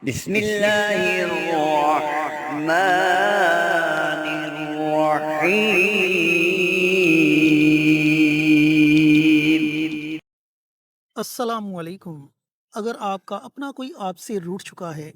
بسم الله الرحمن الرحيم. السلام علیکم۔ اگر آپ کا اپنا کوئی آپ سے روٹھ چکا ہے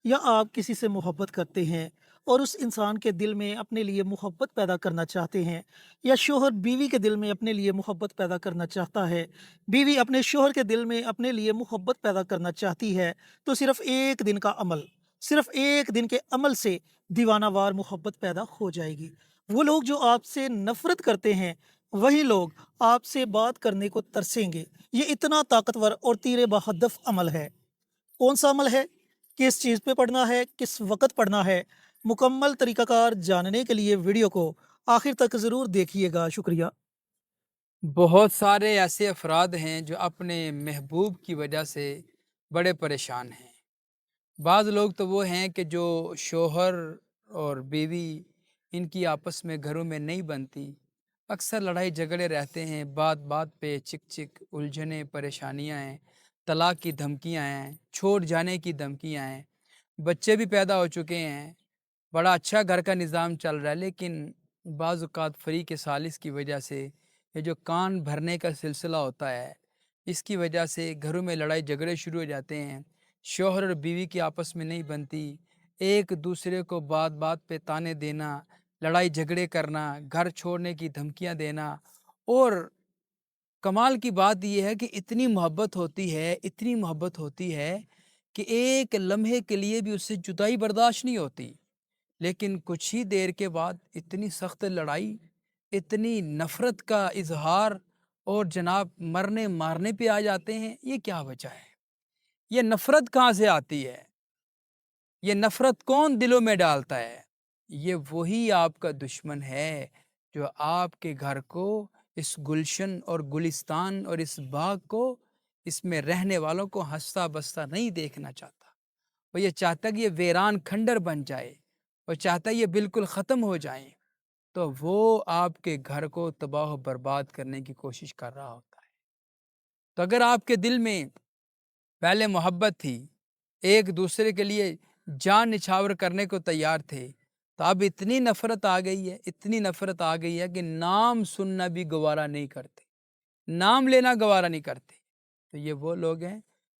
یا آپ کسی سے محبت کرتے ہیں اور اس انسان کے دل میں اپنے لیے محبت پیدا کرنا چاہتے ہیں، یا شوہر بیوی کے دل میں اپنے لیے محبت پیدا کرنا چاہتا ہے، بیوی اپنے شوہر کے دل میں اپنے لیے محبت پیدا کرنا چاہتی ہے، تو صرف ایک دن کے عمل سے دیوانہ وار محبت پیدا ہو جائے گی۔ وہ لوگ جو آپ سے نفرت کرتے ہیں، وہی لوگ آپ سے بات کرنے کو ترسیں گے۔ یہ اتنا طاقتور اور تیر بہدف عمل ہے۔ کون سا عمل ہے؟ کس چیز پہ پڑھنا ہے؟ کس وقت پڑھنا ہے؟ مکمل طریقہ کار جاننے کے لیے ویڈیو کو آخر تک ضرور دیکھیے گا۔ شکریہ۔ بہت سارے ایسے افراد ہیں جو اپنے محبوب کی وجہ سے بڑے پریشان ہیں۔ بعض لوگ تو وہ ہیں کہ جو شوہر اور بیوی ان کی آپس میں گھروں میں نہیں بنتی، اکثر لڑائی جھگڑے رہتے ہیں، بات بات پہ چک چک الجھنیں پریشانیاں ہیں، طلاق کی دھمکیاں ہیں، چھوڑ جانے کی دھمکیاں ہیں، بچے بھی پیدا ہو چکے ہیں، بڑا اچھا گھر کا نظام چل رہا ہے، لیکن بعض اوقات فریق ثالث کی وجہ سے یہ جو کان بھرنے کا سلسلہ ہوتا ہے، اس کی وجہ سے گھروں میں لڑائی جھگڑے شروع ہو جاتے ہیں، شوہر اور بیوی کی آپس میں نہیں بنتی، ایک دوسرے کو بات بات پہ تانے دینا، لڑائی جھگڑے کرنا، گھر چھوڑنے کی دھمکیاں دینا، اور کمال کی بات یہ ہے کہ اتنی محبت ہوتی ہے کہ ایک لمحے کے لیے بھی اس سے جدائی برداشت نہیں ہوتی، لیکن کچھ ہی دیر کے بعد اتنی سخت لڑائی، اتنی نفرت کا اظہار، اور جناب مرنے مارنے پہ آ جاتے ہیں۔ یہ کیا وجہ ہے؟ یہ نفرت کہاں سے آتی ہے؟ یہ نفرت کون دلوں میں ڈالتا ہے؟ یہ وہی آپ کا دشمن ہے جو آپ کے گھر کو، اس گلشن اور گلستان اور اس باغ کو، اس میں رہنے والوں کو ہنستا بستا نہیں دیکھنا چاہتا۔ وہ یہ چاہتا کہ یہ ویران کھنڈر بن جائے، وہ چاہتا یہ بالکل ختم ہو جائیں، تو وہ آپ کے گھر کو تباہ و برباد کرنے کی کوشش کر رہا ہوتا ہے۔ تو اگر آپ کے دل میں پہلے محبت تھی، ایک دوسرے کے لیے جان نچھاور کرنے کو تیار تھے، تو اب اتنی نفرت آ گئی ہے، اتنی نفرت آ گئی ہے کہ نام سننا بھی گوارا نہیں کرتے، نام لینا گوارا نہیں کرتے۔ تو یہ وہ لوگ ہیں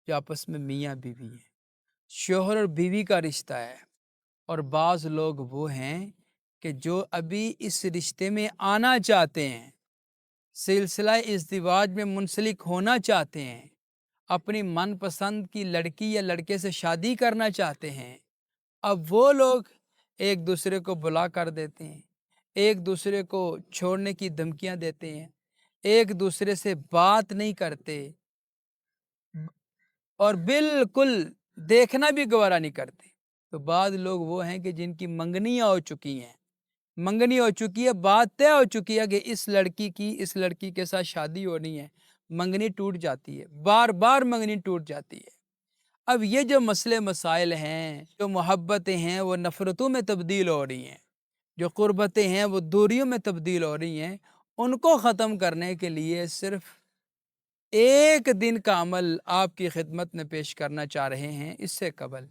جو آپس میں میاں بیوی ہیں، شوہر اور بیوی کا رشتہ ہے، اور بعض لوگ وہ ہیں کہ جو ابھی اس رشتے میں آنا چاہتے ہیں، سلسلہ ازدواج میں منسلک ہونا چاہتے ہیں، اپنی من پسند کی لڑکی یا لڑکے سے شادی کرنا چاہتے ہیں، اب وہ لوگ ایک دوسرے کو بلا کر دیتے ہیں، ایک دوسرے کو چھوڑنے کی دھمکیاں دیتے ہیں، ایک دوسرے سے بات نہیں کرتے، اور بالکل دیکھنا بھی گوارا نہیں کرتے۔ تو بعض لوگ وہ ہیں کہ جن کی منگنیاں ہو چکی ہیں، منگنی ہو چکی ہے، بات طے ہو چکی ہے کہ اس لڑکی کے ساتھ شادی ہونی ہے، منگنی ٹوٹ جاتی ہے، بار بار منگنی ٹوٹ جاتی ہے۔ اب یہ جو مسئلے مسائل ہیں، جو محبتیں ہیں وہ نفرتوں میں تبدیل ہو رہی ہیں، جو قربتیں ہیں وہ دوریوں میں تبدیل ہو رہی ہیں، ان کو ختم کرنے کے لیے صرف ایک دن کا عمل آپ کی خدمت میں پیش کرنا چاہ رہے ہیں۔ اس سے قبل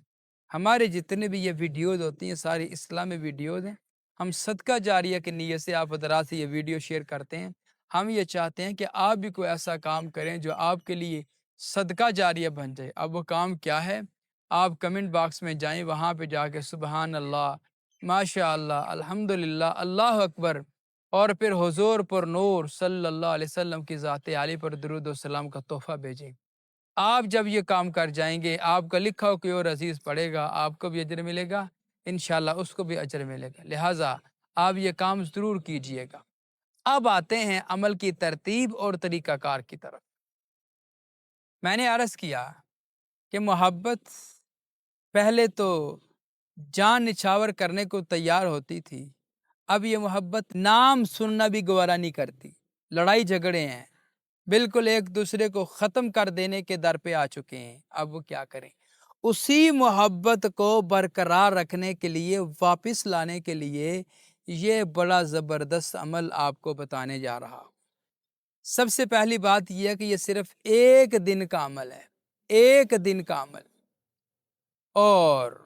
ہمارے جتنے بھی یہ ویڈیوز ہوتی ہیں، ساری اسلامی ویڈیوز ہیں، ہم صدقہ جاریہ کی نیت سے آپ حضرات سے یہ ویڈیو شیئر کرتے ہیں۔ ہم یہ چاہتے ہیں کہ آپ بھی کوئی ایسا کام کریں جو آپ کے لیے صدقہ جاریہ بن جائے۔ اب وہ کام کیا ہے؟ آپ کمنٹ باکس میں جائیں، وہاں پہ جا کے سبحان اللہ، ماشاء اللہ، الحمدللہ، اللہ اکبر، اور پھر حضور پر نور صلی اللہ علیہ وسلم کی ذات عالی پر درود و سلام کا تحفہ بھیجیں۔ آپ جب یہ کام کر جائیں گے، آپ کا لکھا ہو کوئی اور عزیز پڑھے گا، آپ کو بھی اجر ملے گا، انشاءاللہ اس کو بھی اجر ملے گا۔ لہٰذا آپ یہ کام ضرور کیجئے گا۔ اب آتے ہیں عمل کی ترتیب اور طریقہ کار کی طرف۔ میں نے عرض کیا کہ محبت پہلے تو جان نچھاور کرنے کو تیار ہوتی تھی، اب یہ محبت نام سننا بھی گوارا نہیں کرتی، لڑائی جھگڑے ہیں، بالکل ایک دوسرے کو ختم کر دینے کے در پہ آ چکے ہیں۔ اب وہ کیا کریں؟ اسی محبت کو برقرار رکھنے کے لیے، واپس لانے کے لیے، یہ بڑا زبردست عمل آپ کو بتانے جا رہا ہوں۔ سب سے پہلی بات یہ ہے کہ یہ صرف ایک دن کا عمل ہے، ایک دن کا عمل۔ اور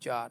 4,